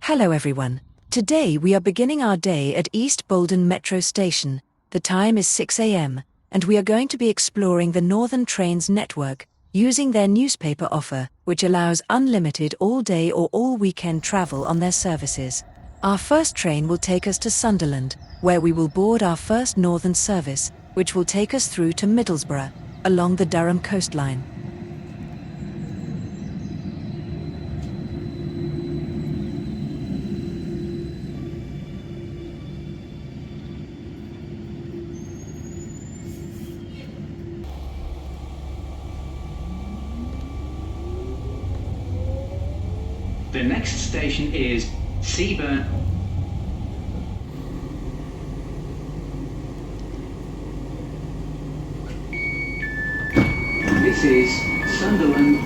Hello everyone. Today we are beginning our day at East Bolden Metro Station. The time is 6 a.m., and we are going to be exploring the Northern Trains network, using their newspaper offer, which allows unlimited all-day or all-weekend travel on their services. Our first train will take us to Sunderland, where we will board our first Northern service, which will take us through to Middlesbrough, along the Durham coastline. The next station is Seaburn. This is Sunderland.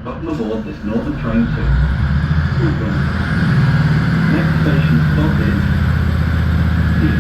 Welcome aboard this Northern Train to Seaburn. Next station stop is Dean.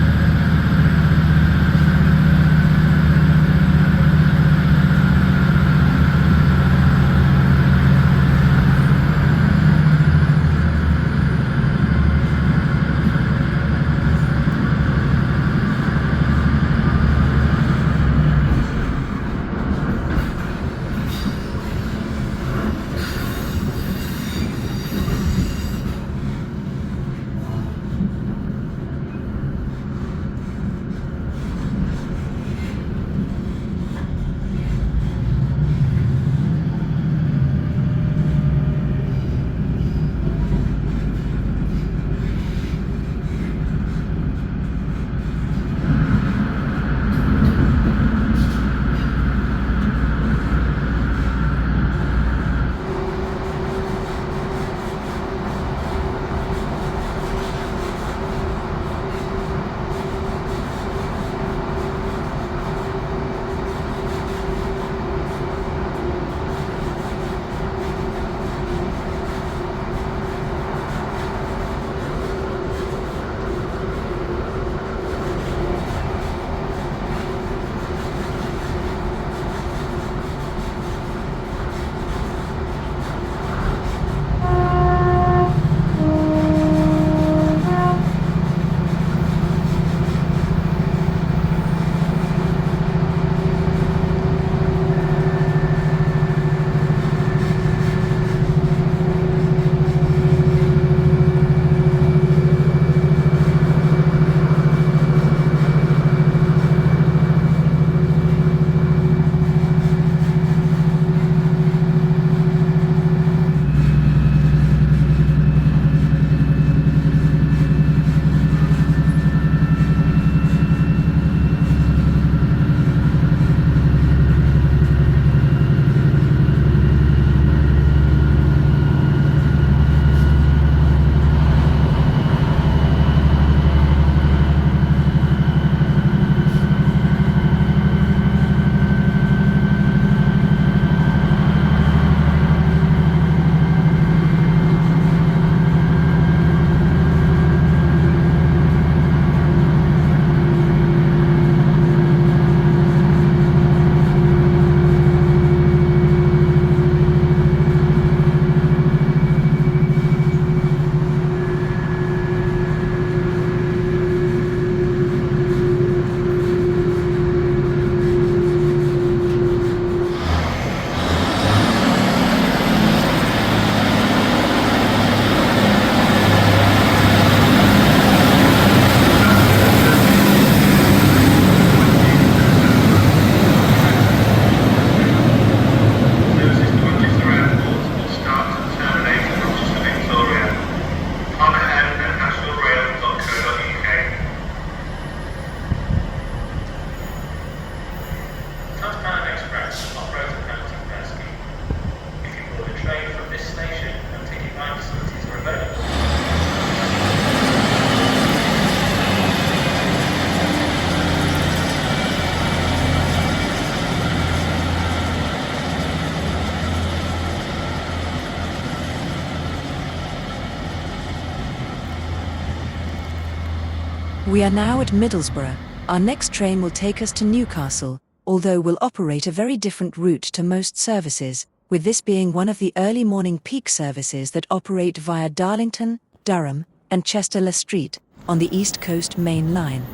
We are now at Middlesbrough. Our next train will take us to Newcastle, although will operate a very different route to most services, with this being one of the early morning peak services that operate via Darlington, Durham, and Chester-le-Street, on the East Coast Main Line.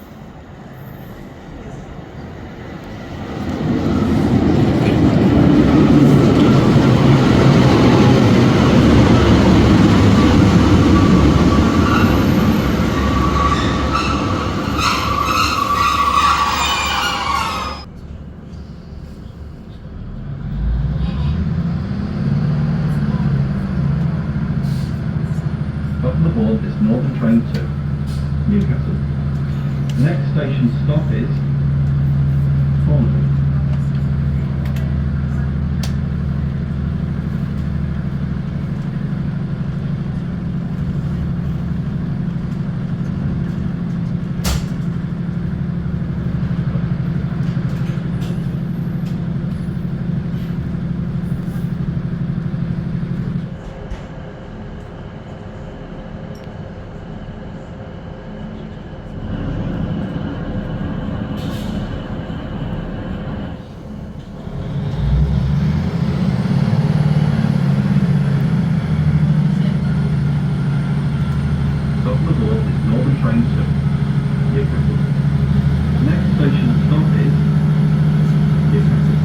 Welcome aboard this Northern Train to Newcastle. The next station stop is Hornsey. Welcome aboard this Northern Train to Newcastle. The next station stop is Newcastle.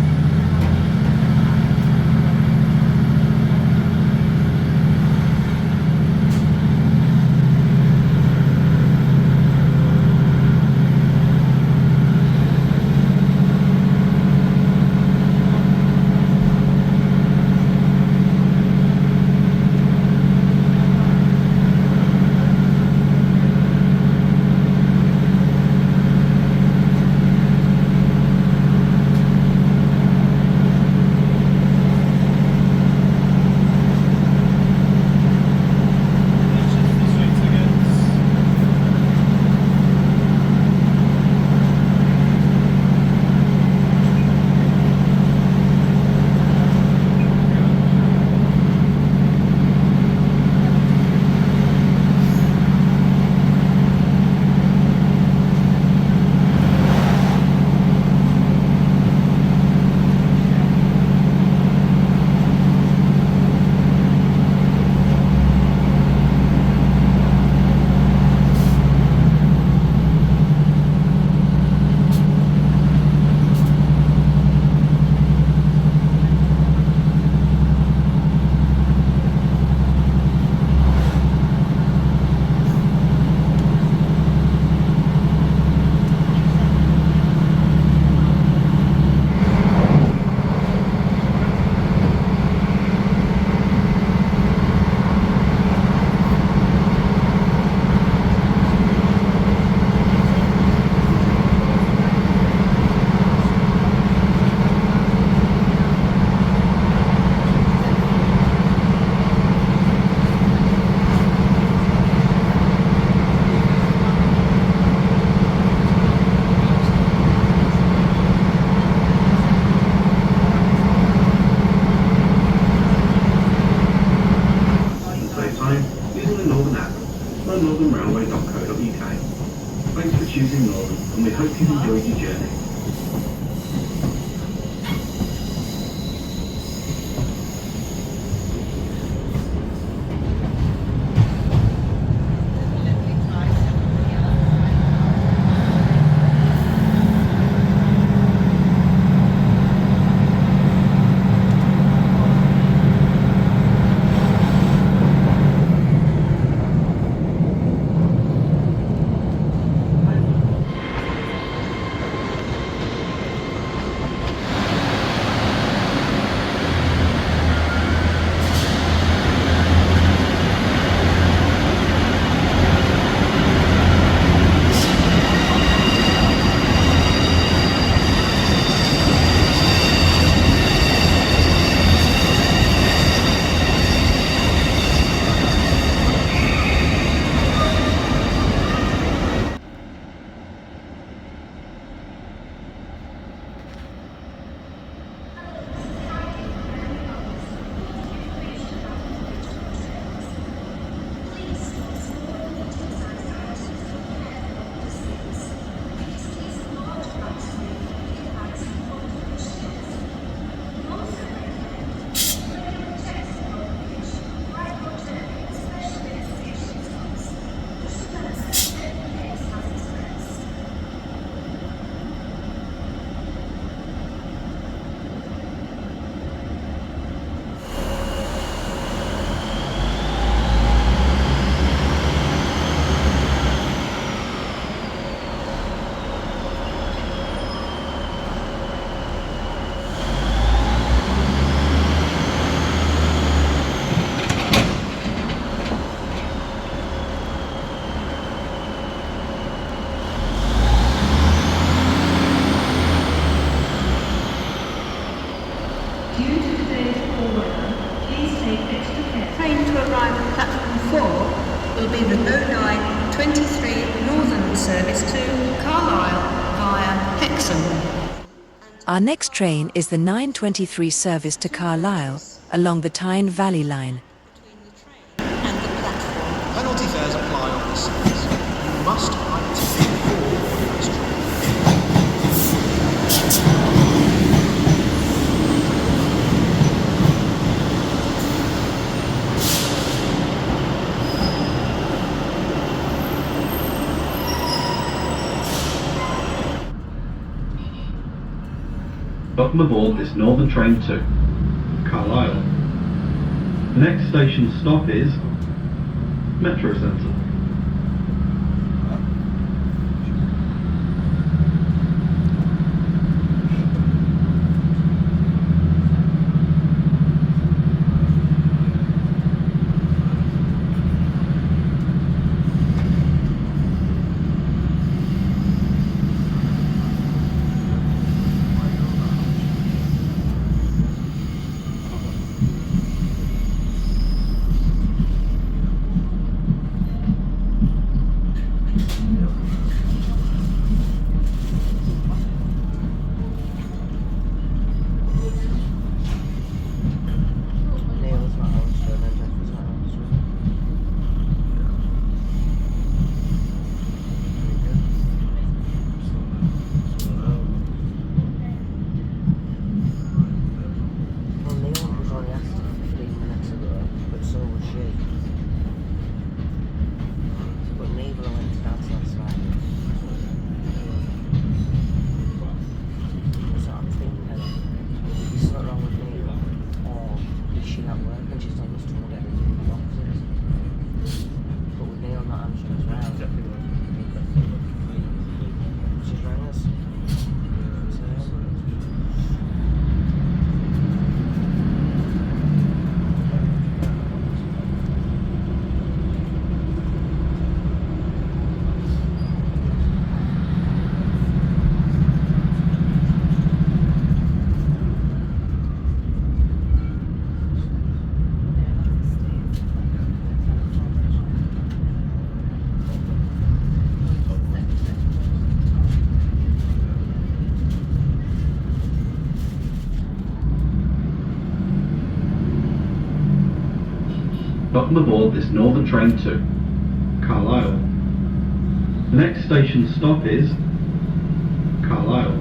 northernrailway.co.uk. Thanks for choosing Northern, and we hope you've enjoyed your journey. Our next train is the 9:23 service to Carlisle, along the Tyne Valley line. And the platform. Penalty fares apply on this service. You must write before boarding this train. Welcome aboard this Northern train to Carlisle. The next station stop is Metro Centre. Neil's not answering and Jeffrey's not answering. Well, Neil was only asked 15 minutes ago, but so was she. But neither went to Dad's last night. So I'm thinking, is something wrong with Neil? Or is she at work and she's told us to get into the boxes? But with Neil not answering as well. She's rang us. Welcome aboard this Northern train to Carlisle. The next station stop is Carlisle.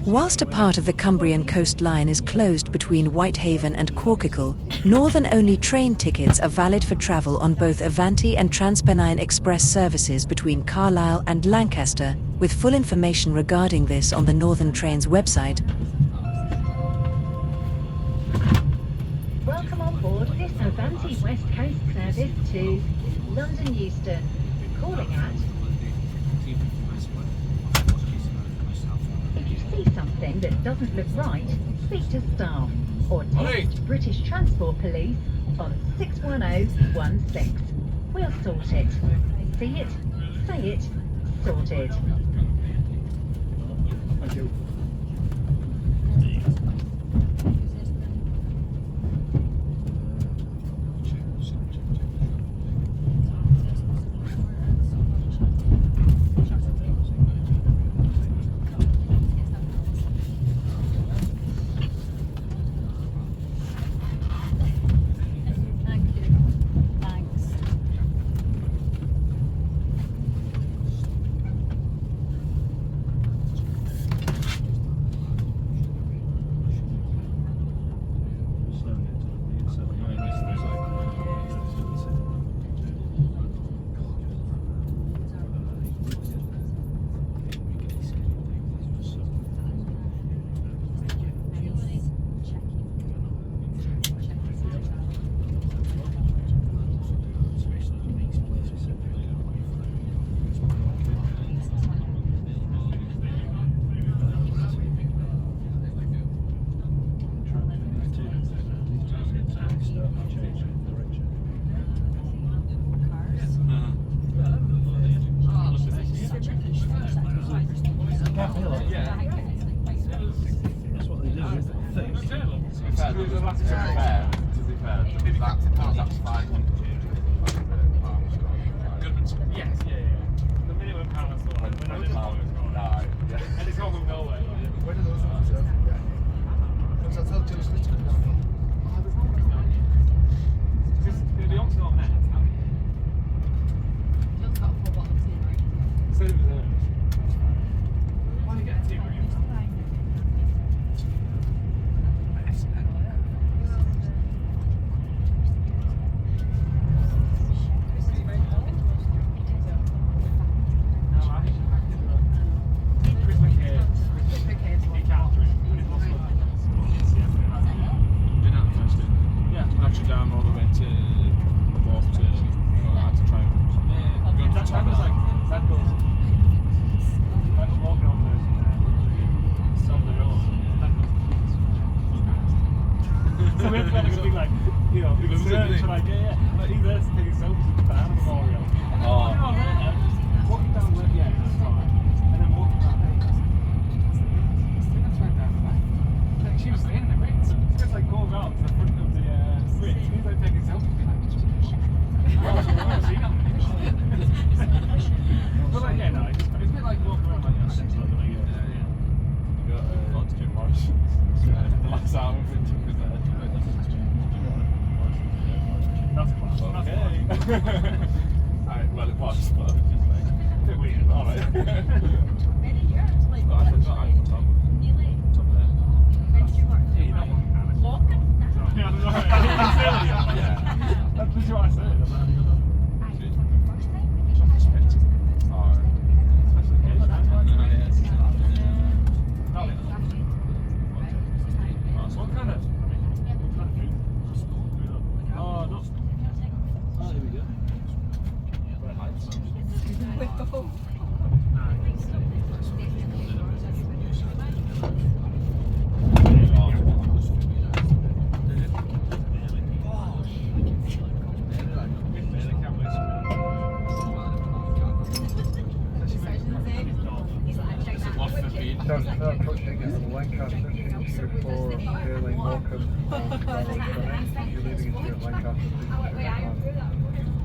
Whilst a part of the Cumbrian coastline is closed between Whitehaven and Corkicle, northern-only train tickets are valid for travel on both Avanti and Transpennine Express services between Carlisle and Lancaster, with full information regarding this on the Northern Trains website. Welcome on board this Avanti West Coast service to London Euston. Calling at. If you see something that doesn't look right, speak to staff or text British Transport Police on 61016. We'll sort it. See it, say it, sorted. Thank you.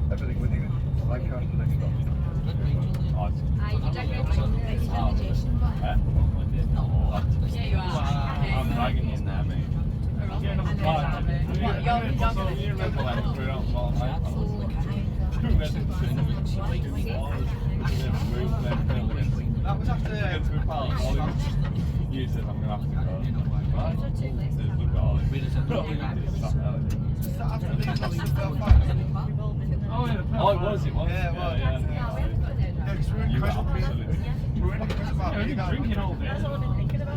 Everything with you. Lancaster next stop. I'm dragging you in there, mate. That was after you said I'm going to have to go. Oh, it was. Yeah, well, yeah. You were absolutely. We were drinking all day.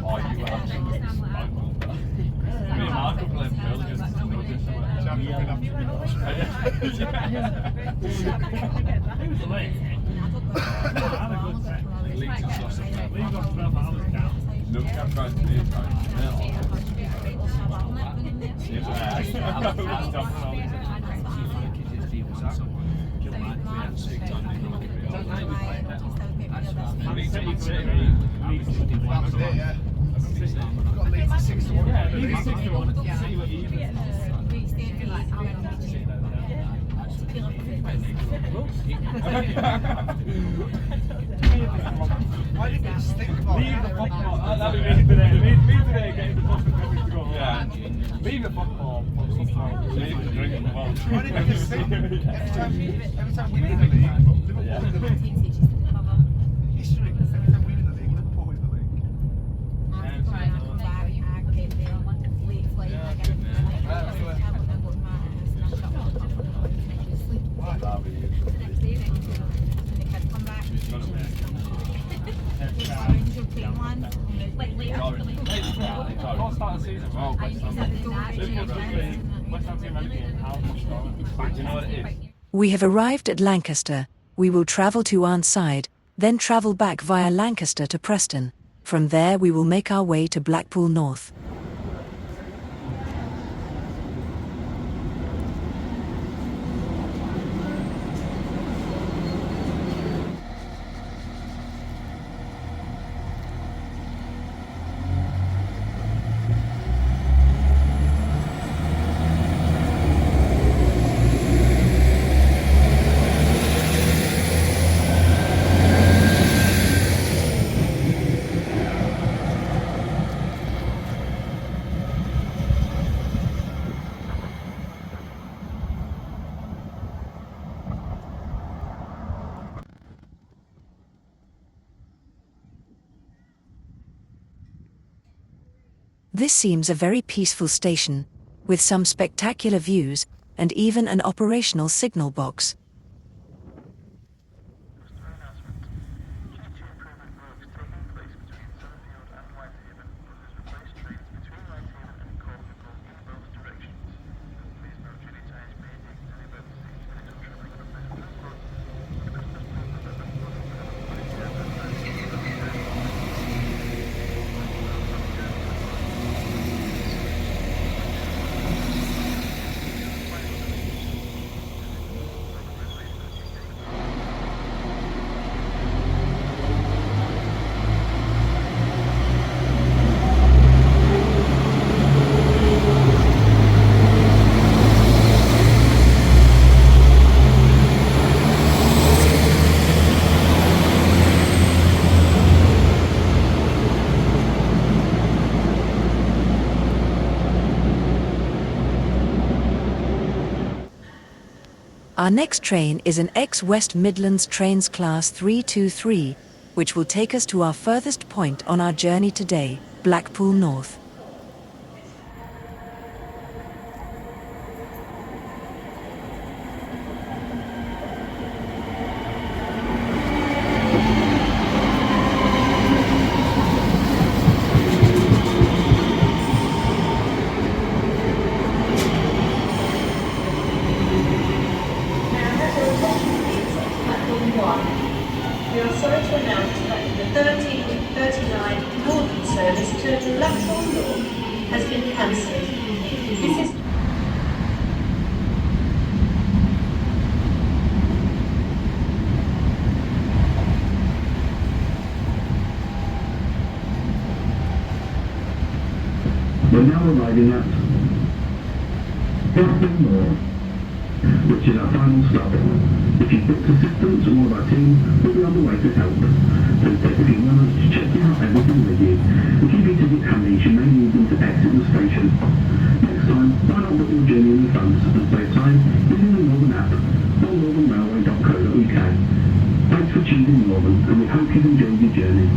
Oh, you were absolutely. Me and Mark were playing Billions. It was late. I had a good set. League got 12 hours down. Why didn't you just think about Leave the it? football. That'd be me today. Me today getting the bus and everything to go home. Yeah. Leave the football. Leave the drink. Why didn't you just think every time we win the league, Liverpool win the league? History, every time we win the league, Liverpool win the league. Can't start the season well. West Ham team relegated. How much longer? Do you know what it is? We have arrived at Lancaster. We will travel to Arnside, then travel back via Lancaster to Preston. From there we will make our way to Blackpool North. This seems a very peaceful station, with some spectacular views, and even an operational signal box. Our next train is an ex-West Midlands Trains Class 323, which will take us to our furthest point on our journey today, Blackpool North. We are sorry to announce that the 1339 Northern service to Blackpool North has been cancelled. This is We're now arriving at Blackpool North, which is our final stop. If you've booked assistance, all of our team will be on the way to help. Please take a few moments to check you have everything with you. If you need to get handy, you may need them to exit the station. Next time, why not book your journey in advance and save time using the Northern app or northernrailway.co.uk. Thanks for choosing Northern, and we hope you've enjoyed your journey.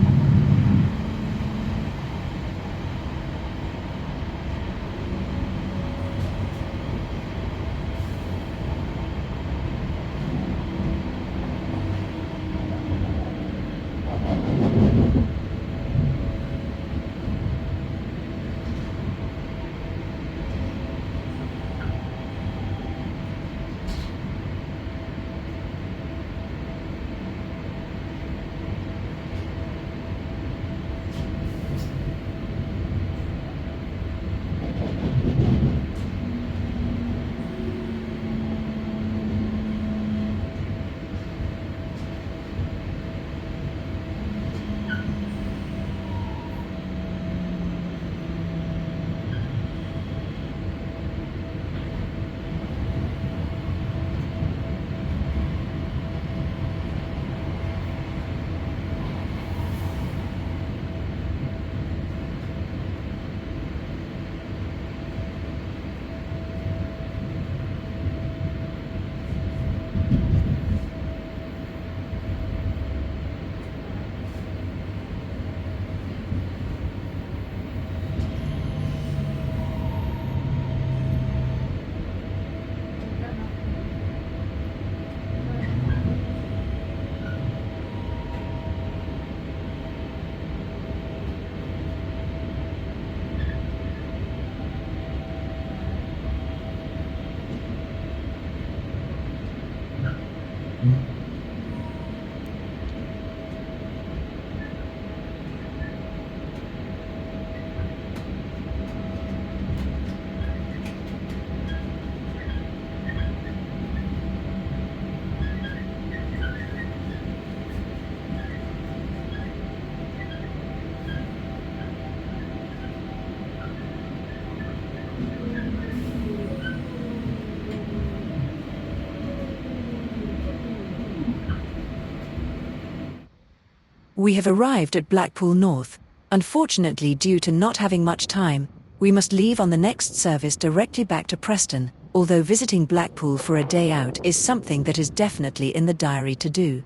We have arrived at Blackpool North. Unfortunately, due to not having much time, we must leave on the next service directly back to Preston, although visiting Blackpool for a day out is something that is definitely in the diary to do.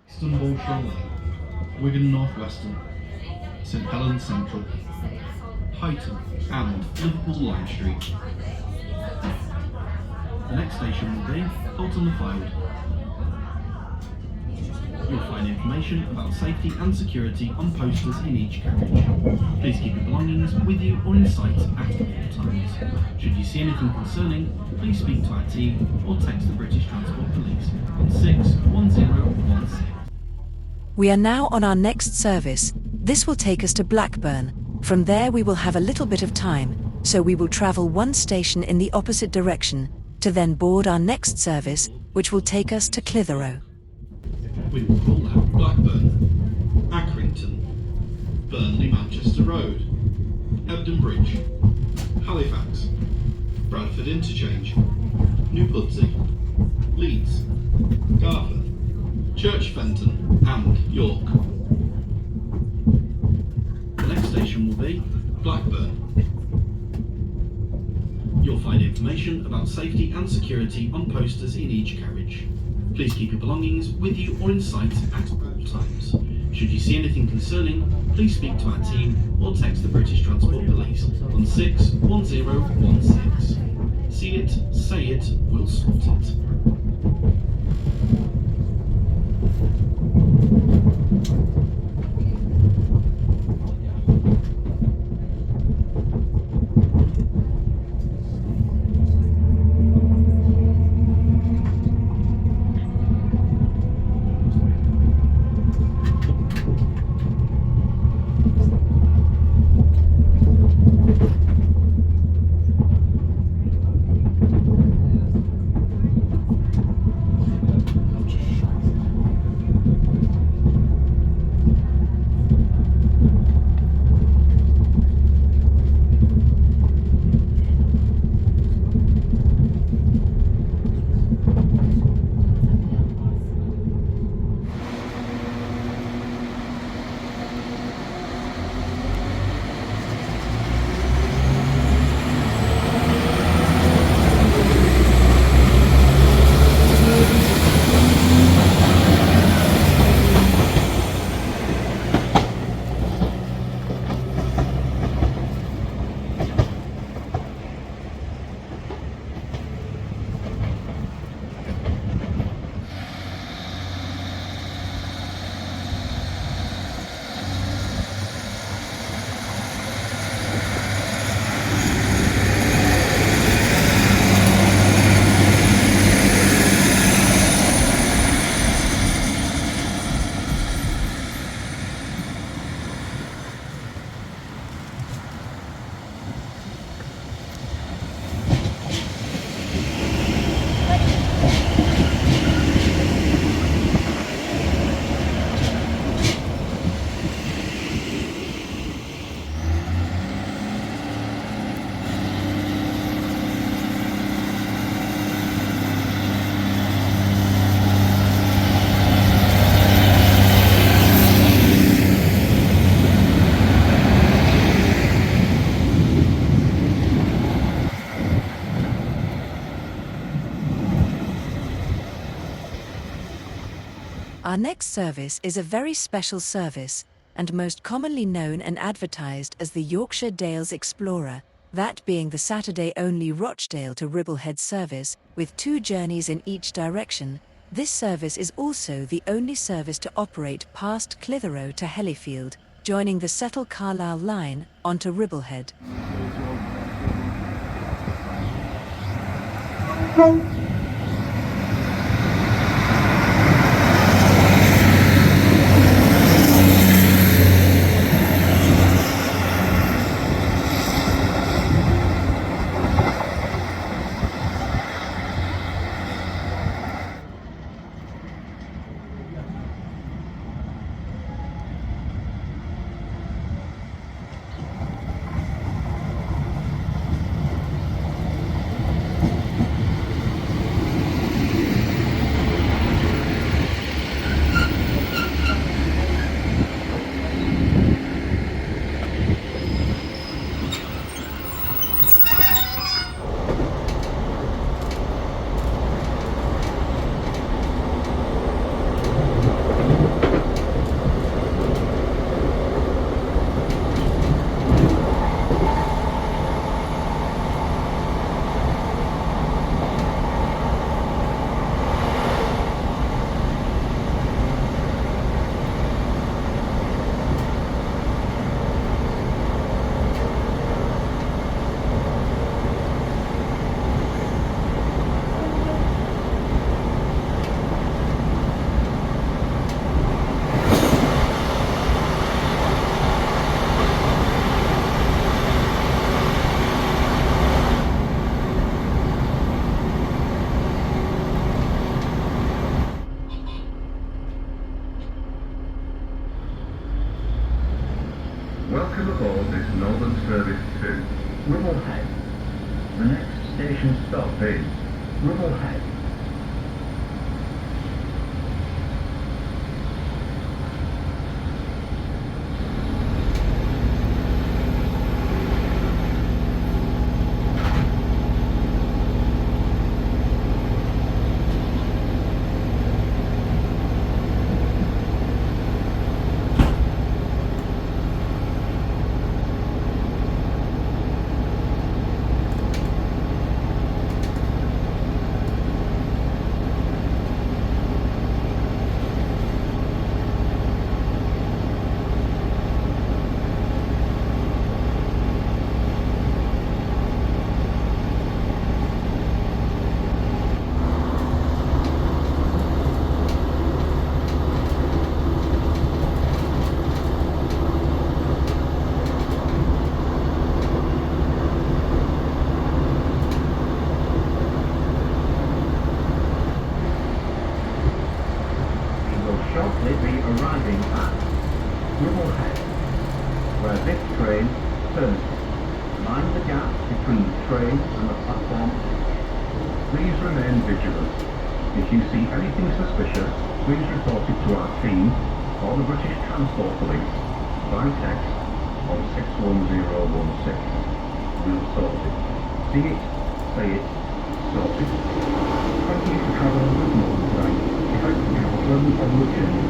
Istanbul Shoreline, Wigan North Western, St Helens Central, Huyton and Liverpool Line Street. The next station will be Holton-le-Fylde. You'll find information about safety and security on posters in each carriage. Please keep your belongings with you or in sight at all times. Should you see anything concerning, please speak to our team or text the British Transport Police on 61016. We are now on our next service. This will take us to Blackburn. From there we will have a little bit of time, so we will travel one station in the opposite direction, to then board our next service, which will take us to Clitheroe. We will call out Blackburn, Accrington, Burnley Manchester Road, Hebden Bridge, Halifax, Bradford Interchange, New Pudsey, Leeds, Garforth, Church Fenton and York. The next station will be Blackburn. You'll find information about safety and security on posters in each carriage. Please keep your belongings with you or in sight at all times. Should you see anything concerning, please speak to our team or text the British Transport Police on 61016. See it, say it, we'll sort it. Our next service is a very special service, and most commonly known and advertised as the Yorkshire Dales Explorer, that being the Saturday-only Rochdale to Ribblehead service, with 2 journeys in each direction. This service is also the only service to operate past Clitheroe to Hellifield, joining the Settle Carlisle line onto Ribblehead. Welcome aboard this Northern Service to Rubblehead. The next station stop is Rubblehead. Shortly be arriving at Rubblehead, where this train turns. Mind the gap between the train and the platform. Please remain vigilant. If you see anything suspicious, please report it to our team or the British Transport Police by text on 61016. We'll sort it. See it, say it, sort it. Thank you for travelling with Northern tonight. We hope you have a pleasant onward journey.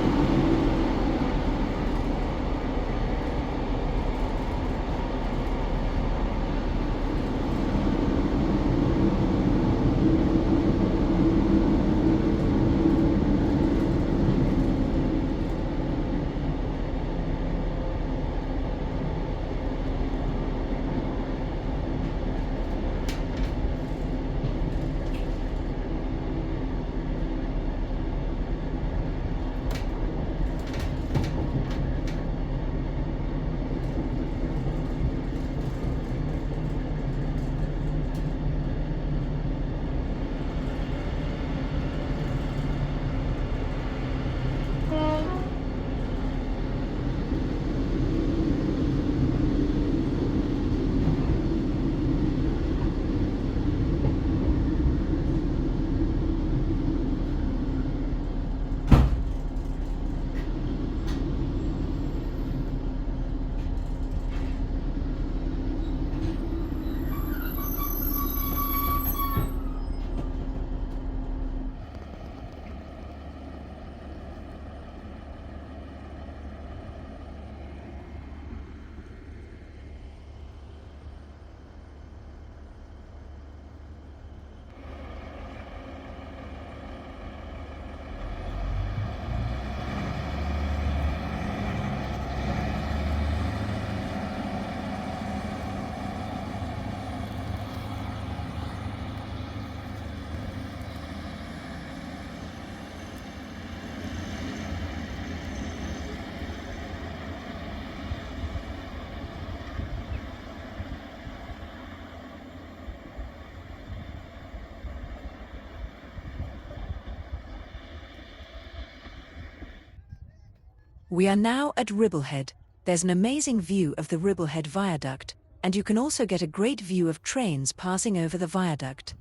We are now at Ribblehead. There's an amazing view of the Ribblehead Viaduct, and you can also get a great view of trains passing over the viaduct.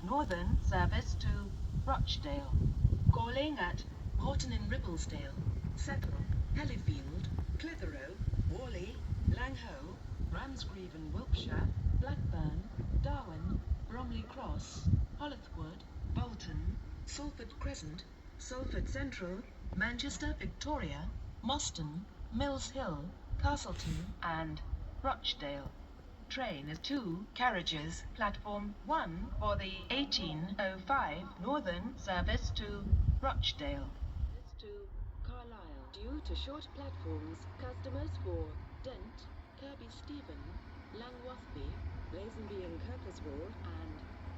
Northern service to Rochdale. Calling at Horton in Ribblesdale, Settle, Hellifield, Clitheroe, Worley, Langho, Ramsgreave in Wiltshire, Blackburn, Darwen, Bromley Cross, Hollythwood, Bolton, Salford Crescent, Salford Central, Manchester Victoria, Moston, Mills Hill, Castleton and Rochdale. Train is 2 carriages, platform 1 for the 1805 Northern service to Rochdale. To Carlisle. Due to short platforms, customers for Dent, Kirby Stephen, Langwathby, Lazenby and Kirkoswald and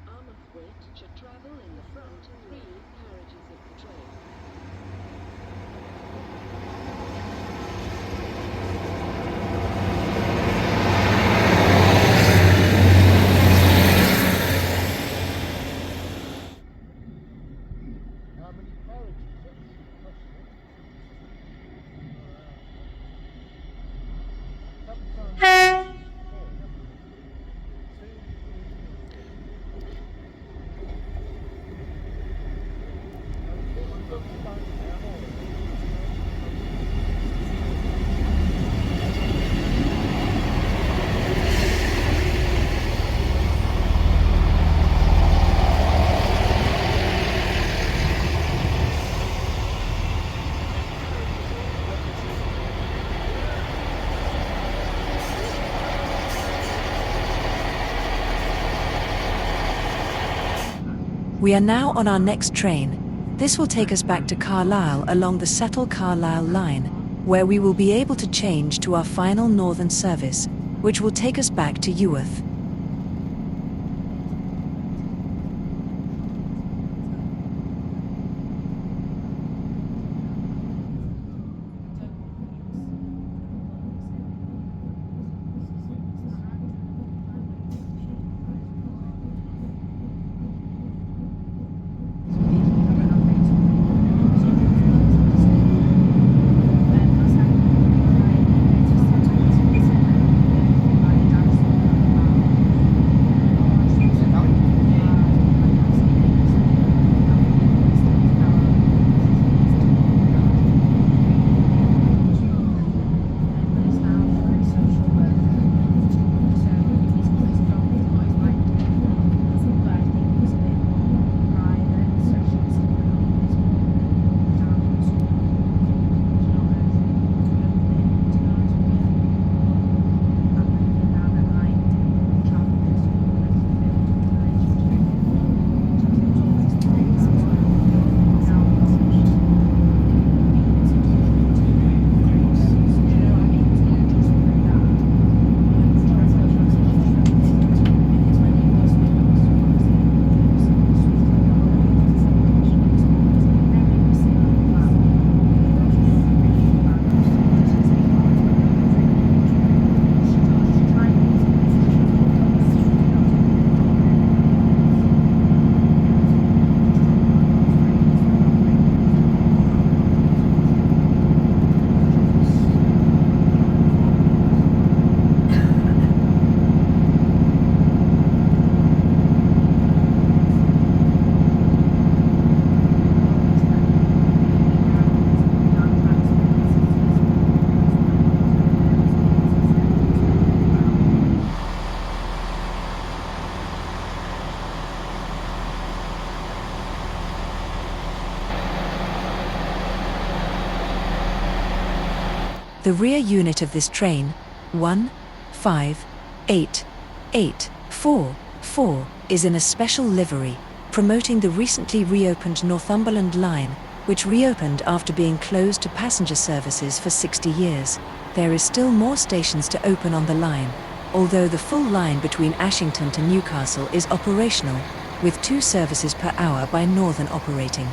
Armathwaite should travel in the front 3 carriages of the train. We are now on our next train. This will take us back to Carlisle along the Settle-Carlisle line, where we will be able to change to our final northern service, which will take us back to Eworth. The rear unit of this train, 1588444, is in a special livery, promoting the recently reopened Northumberland line, which reopened after being closed to passenger services for 60 years. There is still more stations to open on the line. although the full line between Ashington to Newcastle is operational, with 2 services per hour by Northern operating.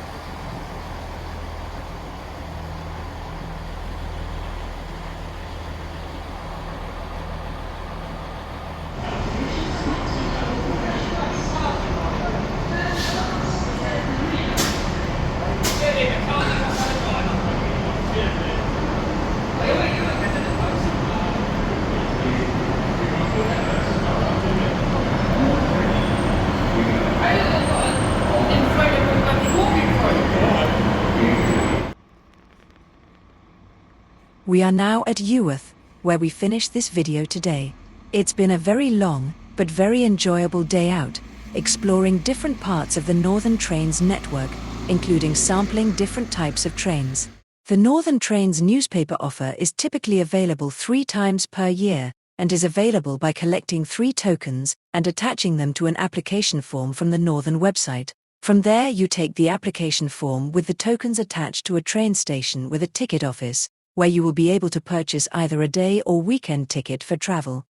We are now at Eworth, where we finish this video today. It's been a very long, but very enjoyable day out, exploring different parts of the Northern Trains network, including sampling different types of trains. The Northern Trains newspaper offer is typically available 3 times per year, and is available by collecting 3 tokens and attaching them to an application form from the Northern website. From there you take the application form with the tokens attached to a train station with a ticket office, where you will be able to purchase either a day or weekend ticket for travel.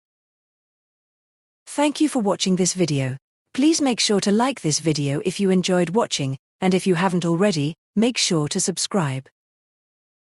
Thank you for watching this video. Please make sure to like this video if you enjoyed watching, and if you haven't already, make sure to subscribe.